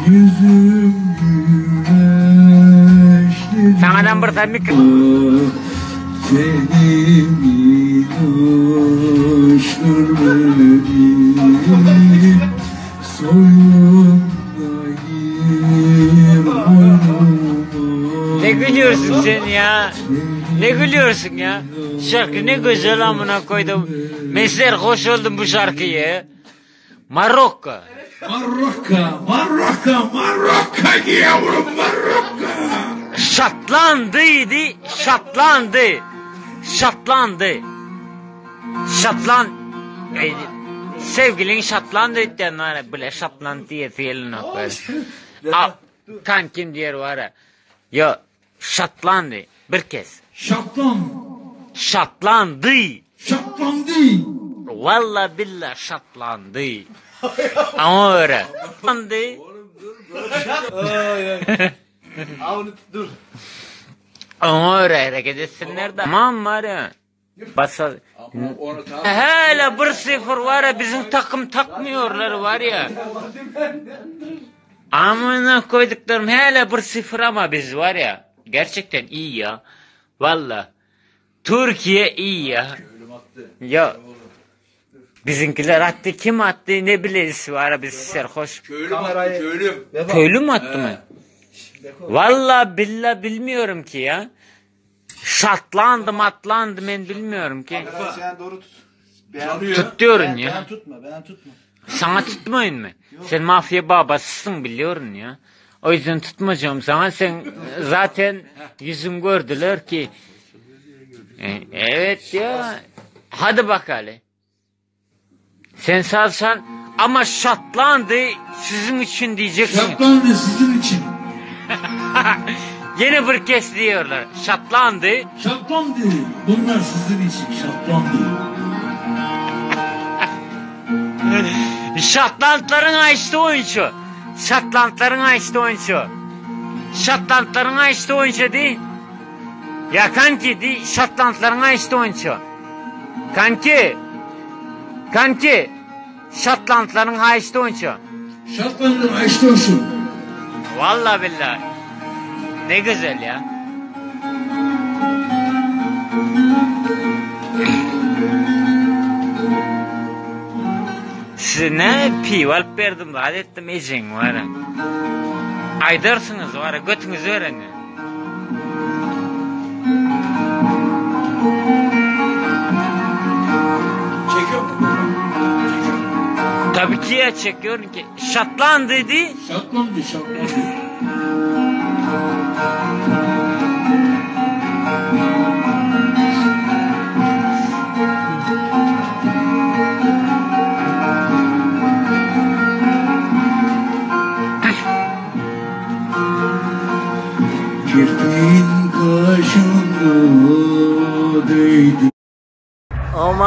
Yüzüm güneşli. Sanadan bir tabi Senin inoşur benim soyumda gir boynuma. Ne gülüyorsun sen ya? Ne gülüyorsun ya? Şarkı ne güzel amına koydum. Mesler hoş oldum bu şarkıyı. Marokko. Marokka yavrum Marokka. Şatlandıydı. Sevgilin Şatlandı diyen var ya, böyle Şatland diye fiilin yok böyle. Kankim diyor var ya. Yo, Şatlandı. Bir kez. Şatlandı. Vallahi billah şatlandı. Ama öyle. Şatlandı. Dur. Ama öyle hareket etsinler de. Tamam var ya. Basa. Hele 1-0 var ya, bizim takım takmıyorlar var ya. Amına koyduklarım hele 1-0 ama biz var ya. Gerçekten iyi ya. Vallahi. Türkiye iyi ya. Ya. Bizimkiler attı, kim attı ne biliriz var ya, biz serhoş. Köylü mü attı mı? Vallahi billahi bilmiyorum ki ya. Şatlandım ben bilmiyorum ki. Sen doğru tut. Tut diyorsun ya. Ben tutma. Sana tutmayın mı? Sen mafya babasısın biliyorsun ya. O yüzden tutmayacağım sana, sen zaten yüzüm gördüler ki. Evet ya. Hadi bakalım. Sen salsan ama şatlandı sizin için diyeceksin. Şatlandı sizin için. Yine bir kez diyorlar. Şatlandı. Şatlandı. Bunlar sizin için şatlandı. Şatlandların açtı oyuncu. Şatlandların açtı oyuncu değil. Ya kanki değil. Şatlandların açtı oyuncu. Kanki. Şatlandların açtı oyuncu. Şatlandı açtı olsun. Vallahi billahi. Ne güzel ya. Size ne pival verdim da adettim ecen var ya. Aydarsınız var ya, götünüzü öğrenin. Çekiyor mu? Tabii ki ya, çekiyorum ki. Şatlandı dedi. Şatlandı. Kirpin kaşında değdi. Ama